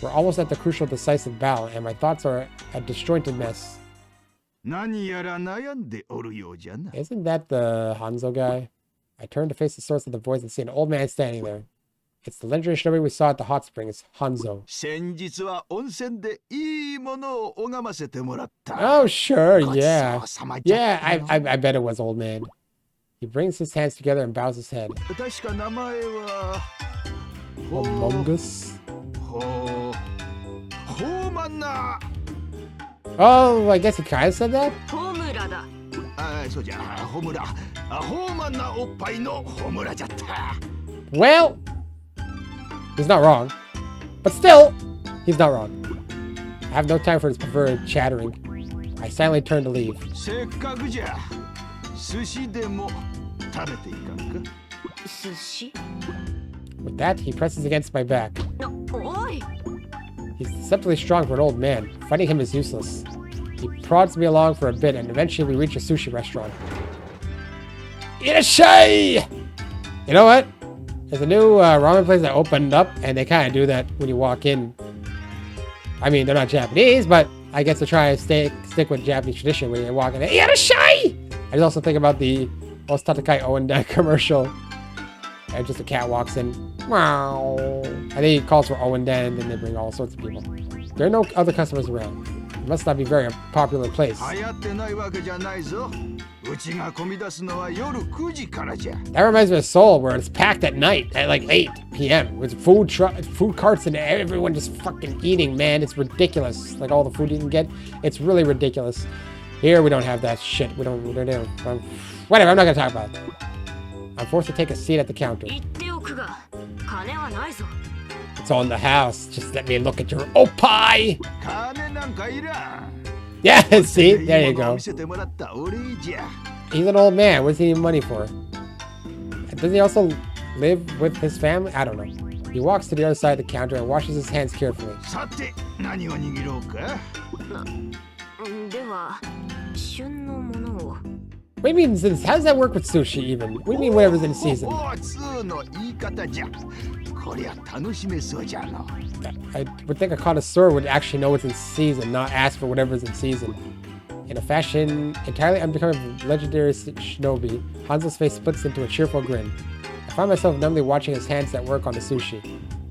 We're almost at the crucial decisive battle, and my thoughts are a disjointed mess. Isn't that the Hanzo guy? I turn to face the source of the voice and see an old man standing there. It's the legendary shinobi we saw at the hot springs, Hanzo. Oh, sure, yeah. Yeah, I bet it was old man. He brings his hands together and bows his head. Among Us? Oh, I guess he kind of said that? Well, he's not wrong. But still, he's not wrong. I have no time for his preferred chattering. I silently turn to leave. With that, he presses against my back. He's deceptively strong for an old man. Fighting him is useless. He prods me along for a bit, and eventually we reach a sushi restaurant. Irashai! You know what? There's a new ramen place that opened up, and they kind of do that when you walk in. I mean, they're not Japanese, but I guess they're trying to stick with Japanese tradition when you walk in. Irashai! I just also think about the Ostatakai Owen commercial. And just a cat walks in. Wow. I think he calls for Owen Den, and then they bring all sorts of people. There are no other customers around. It must not be a very popular place. That reminds me of Seoul, where it's packed at night at like 8 p.m. with food carts and everyone just fucking eating, man. It's ridiculous. Like all the food you can get, it's really ridiculous. Here we don't have that shit. We don't. Whatever. I'm not gonna talk about it. I'm forced to take a seat at the counter. It's all in the house. Just let me look at your opie. Yeah, see? There you go. He's an old man. What's he need money for? Does he also live with his family? I don't know. He walks to the other side of the counter and washes his hands carefully. What do you mean, how does that work with sushi even? What do you mean whatever's in season? I would think a connoisseur would actually know what's in season, not ask for whatever's in season. In a fashion entirely unbecoming of legendary shinobi, Hanzo's face splits into a cheerful grin. I find myself numbly watching his hands at work on the sushi.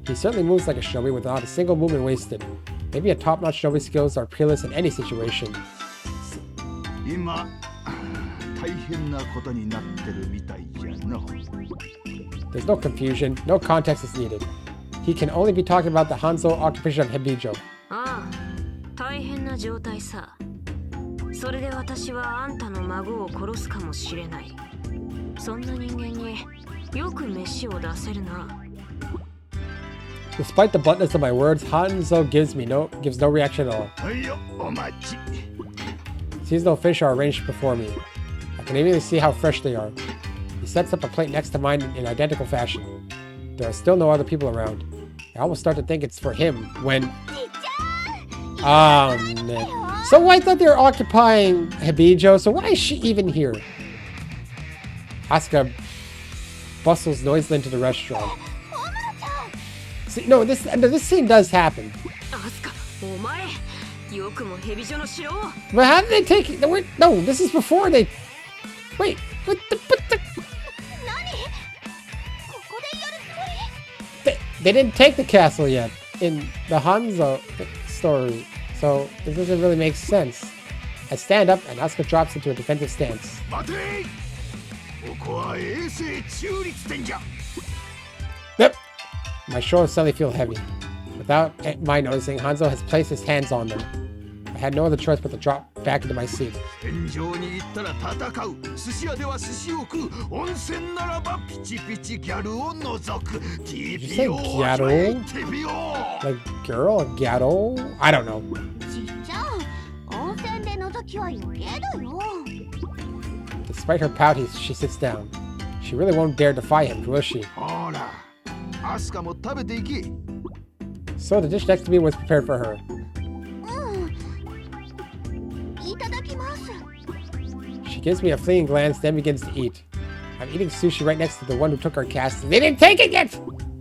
He certainly moves like a shinobi without a single movement wasted. Maybe a top-notch shinobi skills are peerless in any situation. There's no confusion, no context is needed. He can only be talking about the Hanzo occupation of Hebijo. Despite the bluntness of my words, Hanzo gives no reaction at all. Seasonal fish are arranged before me. I can immediately see how fresh they are. He sets up a plate next to mine in identical fashion. There are still no other people around. I almost start to think it's for him when... Oh, man. So I thought they were occupying Hbejo, so why is she even here? Asuka bustles noisily into the restaurant. See, no, this scene does happen. But how did they take it? No, this is before they... Wait, what the... They didn't take the castle yet in the Hanzo story, so it doesn't really make sense. I stand up and Asuka drops into a defensive stance. Yep. My shoulders suddenly feel heavy. Without my noticing, Hanzo has placed his hands on them. I had no other choice but to drop back into my seat. Did you say gyaru? Like girl? Gyaru? I don't know. Despite her pout, she sits down. She really won't dare defy him, will she? So the dish next to me was prepared for her. She gives me a fleeting glance, then begins to eat. I'm eating sushi right next to the one who took our castle. They didn't take it yet!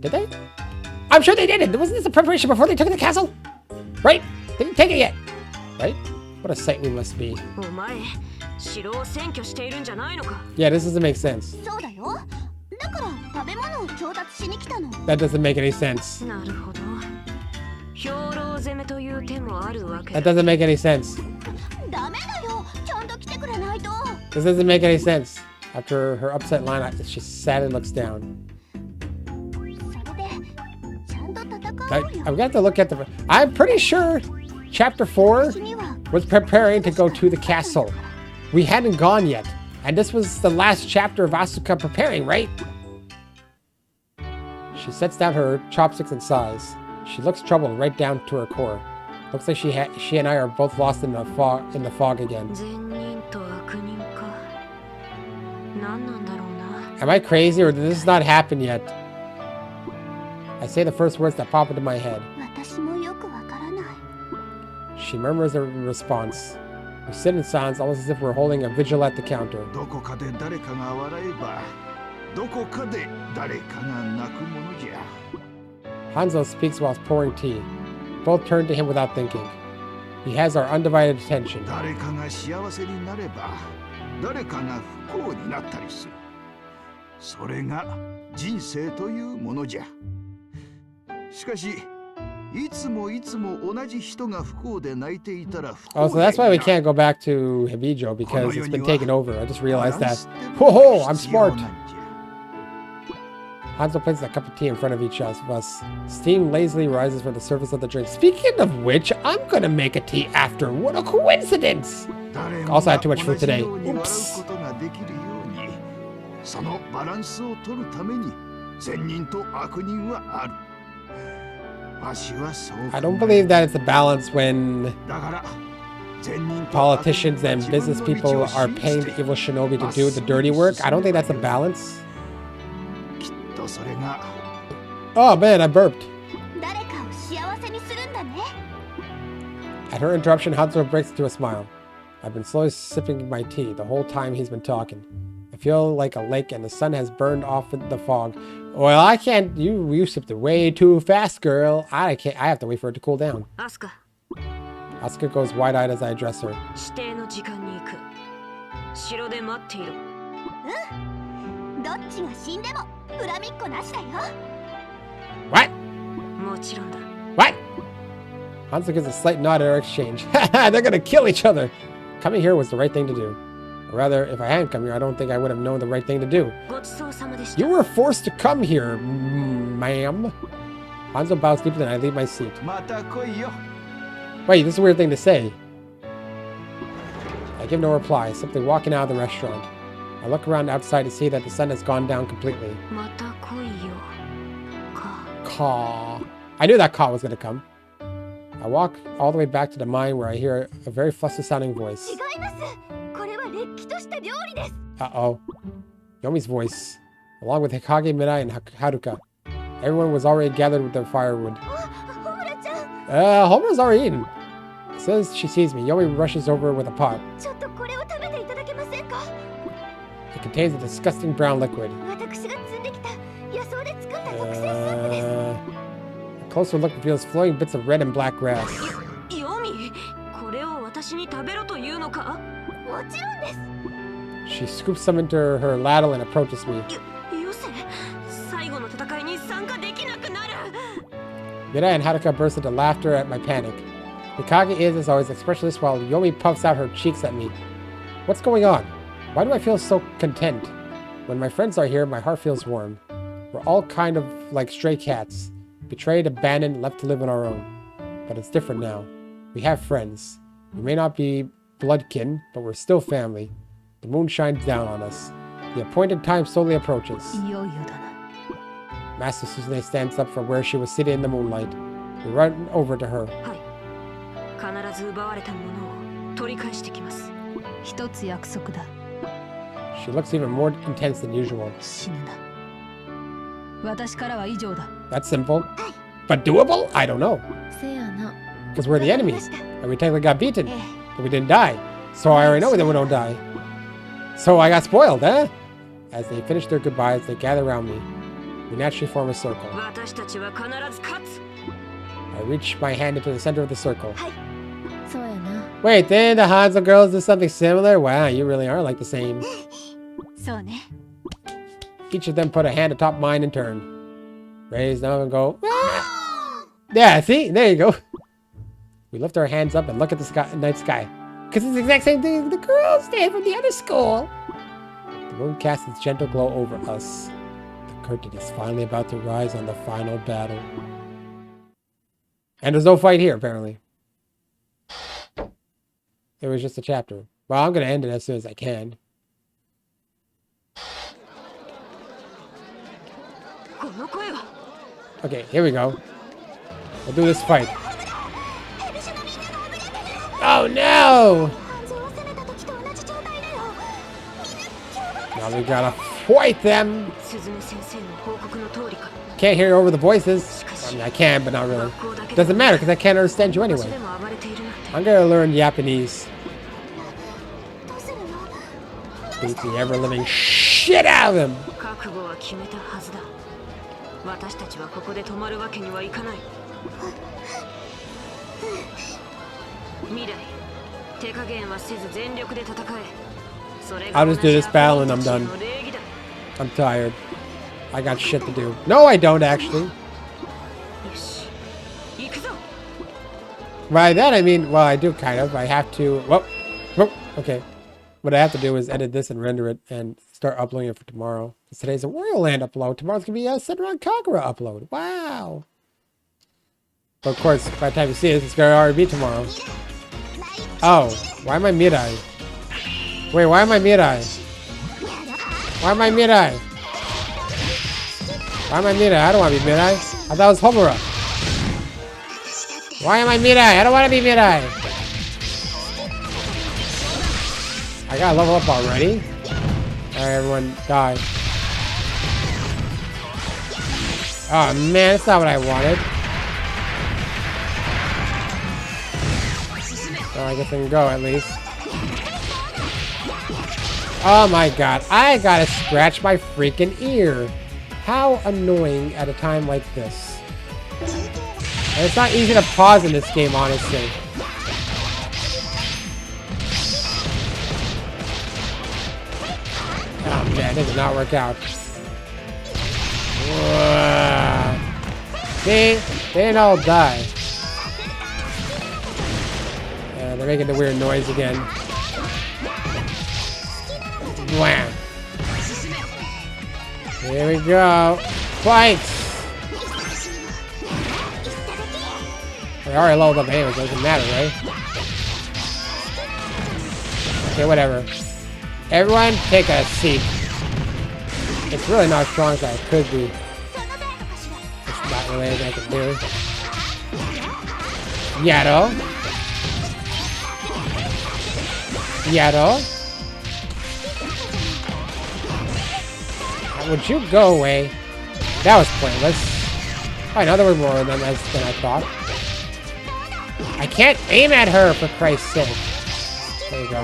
Did they? I'm sure they didn't! Wasn't this a preparation before they took the castle? Right? They didn't take it yet! Right? What a sight we must be. Yeah, this doesn't make sense. That doesn't make any sense. That doesn't make any sense. This doesn't make any sense. After her upset line, she sadly looks down. I've got to look at the... I'm pretty sure Chapter 4 was preparing to go to the castle. We hadn't gone yet. And this was the last chapter of Asuka preparing, right? She sets down her chopsticks and sighs. She looks troubled right down to her core. Looks like she and I are both lost in the fog again. Am I crazy or did this not happen yet? I say the first words that pop into my head. She murmurs a response. We sit in silence almost as if we're holding a vigil at the counter. Hanzo speaks while pouring tea. Both turn to him without thinking. He has our undivided attention. Oh, so that's why we can't go back to Hebijo, because it's been taken over. I just realized that. Whoa, I'm smart. Hanzo places a cup of tea in front of each of us. Steam lazily rises from the surface of the drink. Speaking of which, I'm gonna make a tea after. What a coincidence! Also, I had too much food today. Oops. I don't believe that it's a balance when politicians and business people are paying the evil shinobi to do the dirty work. I don't think that's a balance. Oh man, I burped. At her interruption, Hanzo breaks into a smile. I've been slowly sipping my tea the whole time he's been talking. I feel like a lake and the sun has burned off the fog. Well, I can't. You sipped it way too fast, girl. I can't. I have to wait for it to cool down. Asuka goes wide-eyed as I address her. What? What? Hanzo gives a slight nod at our exchange. They're gonna kill each other. Coming here was the right thing to do. Or rather, if I hadn't come here, I don't think I would have known the right thing to do. You were forced to come here, ma'am. Hanzo bows deeply and I leave my seat. Wait, this is a weird thing to say. I give no reply, simply walking out of the restaurant. I look around outside to see that the sun has gone down completely. Caw. I knew that caw was going to come. I walk all the way back to the mine where I hear a very flustered sounding voice. Uh-oh. Yomi's voice, along with Hikage, Mirai, and Haruka. Everyone was already gathered with their firewood. Homura's already eaten. As soon as she sees me, Yomi rushes over with a pot. It contains a disgusting brown liquid. A closer look reveals flowing bits of red and black grass. She scoops some into her ladle and approaches me. Mirai and Haruka burst into laughter at my panic. Hikage is, as always, expressionless while Yomi puffs out her cheeks at me. What's going on? Why do I feel so content? When my friends are here, my heart feels warm. We're all kind of like stray cats. Betrayed, abandoned, left to live on our own. But it's different now. We have friends. We may not be bloodkin, but we're still family. The moon shines down on us. The appointed time slowly approaches. Master Suzume stands up from where she was sitting in the moonlight. We run over to her. She looks even more intense than usual. That's simple. But doable? I don't know. Because we're the enemies. And we technically got beaten. But we didn't die. So I already know that we don't die. So I got spoiled, eh? As they finish their goodbyes, they gather around me. We naturally form a circle. I reach my hand into the center of the circle. Wait, then the Hanzo girls do something similar? Wow, you really are like the same. Each of them put a hand atop mine in turn. Raise them and go. Ah! Yeah, see? There you go. We lift our hands up and look at the night sky. Because it's the exact same thing the girls did from the other school. The moon casts its gentle glow over us. The curtain is finally about to rise on the final battle. And there's no fight here, apparently. It was just a chapter. Well, I'm going to end it as soon as I can. Okay, here we go. We'll do this fight. Oh no! Now we gotta fight them! Can't hear over the voices. I mean, I can, but not really. Doesn't matter, because I can't understand you anyway. I'm gonna learn Japanese. Beat the ever-living shit out of him! I'll just do this battle and I'm done. I'm tired. I got shit to do. No, I don't actually. By that I mean, well, I do kind of. I have to. Whoop, whoop. Okay. What I have to do is edit this and render it and start uploading it for tomorrow. Today's a Royal Land upload. Tomorrow's gonna be a Senran Kagura upload. Wow. But of course, by the time you see this, it's gonna already be tomorrow. Oh, why am I Mirai? Wait, why am I Mirai? Why am I Mirai? Why am I Mirai? I don't want to be Mirai. I thought it was Homura. Why am I Mirai? I don't want to be Mirai. I gotta level up already. Alright, everyone, die. Oh man, that's not what I wanted. Well, I guess I can go at least. Oh my god, I gotta scratch my freaking ear. How annoying at a time like this. And it's not easy to pause in this game, honestly. Oh man, this did not work out. See? They didn't all die. They're making the weird noise again. Wham! Here we go. Fight! I already leveled up anyway, so it doesn't matter, right? Okay, whatever. Everyone, take a seat. It's really not as strong as I could be. It's not really anything I can do. Yato. Yato. Would you go away? That was pointless. Oh, I know there were more of them than I thought. I can't aim at her, for Christ's sake. There you go.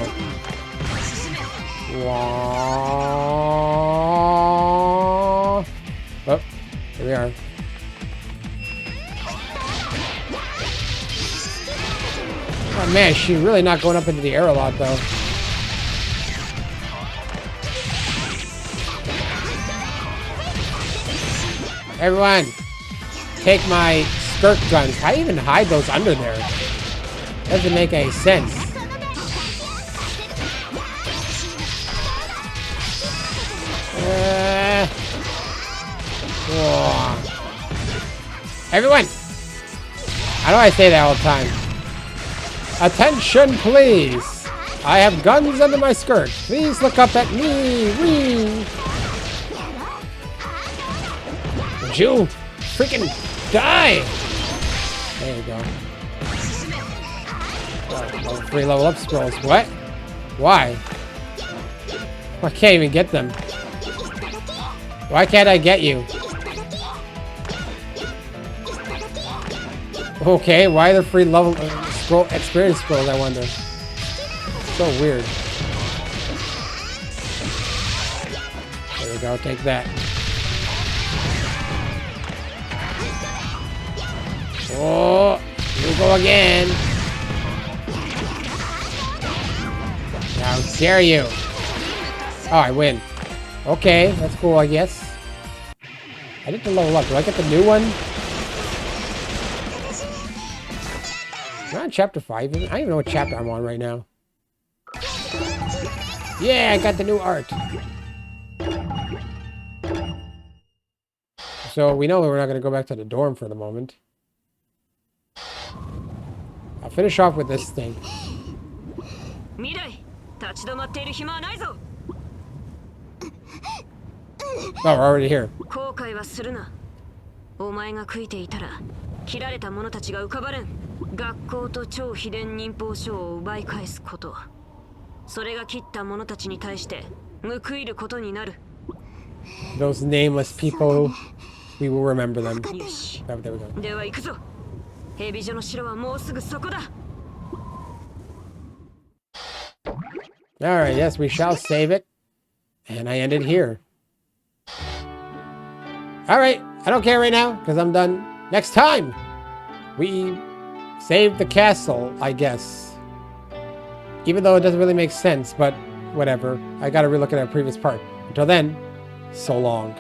Wah. Oh, here we are. Oh man, she's really not going up into the air a lot, though. Everyone, take my skirt guns. How do you even hide those under there? Doesn't make any sense. Everyone! How do I say that all the time? Attention, please! I have guns under my skirt. Please look up at me. Wee. Would you freaking die? There you go. Oh, 3 level up scrolls. What? Why? I can't even get them. Why can't I get you? Okay, why are there 3 level scroll experience scrolls, I wonder? So weird. There we go, take that. Oh, here we go again. How dare you? Oh, I win. Okay, that's cool, I guess. I need to level up. Do I get the new one? Am I on chapter 5? I don't even know what chapter I'm on right now. Yeah, I got the new art. So we know that we're not going to go back to the dorm for the moment. I'll finish off with this thing. Oh, we're already here. お前が悔いていたら切られた者たちが浮かばれん。学校と超秘伝忍法書を奪い返すこと。それが切った者たちに対して報いることになる。Those nameless people, we will remember them. Oh, there we go. では行くぞ。ヘビジョの城はもうすぐそこだ。Alright, yes, we shall save it. And I end it here. Alright, I don't care right now, because I'm done. Next time, we save the castle, I guess. Even though it doesn't really make sense, but whatever. I gotta relook at our previous part. Until then, so long.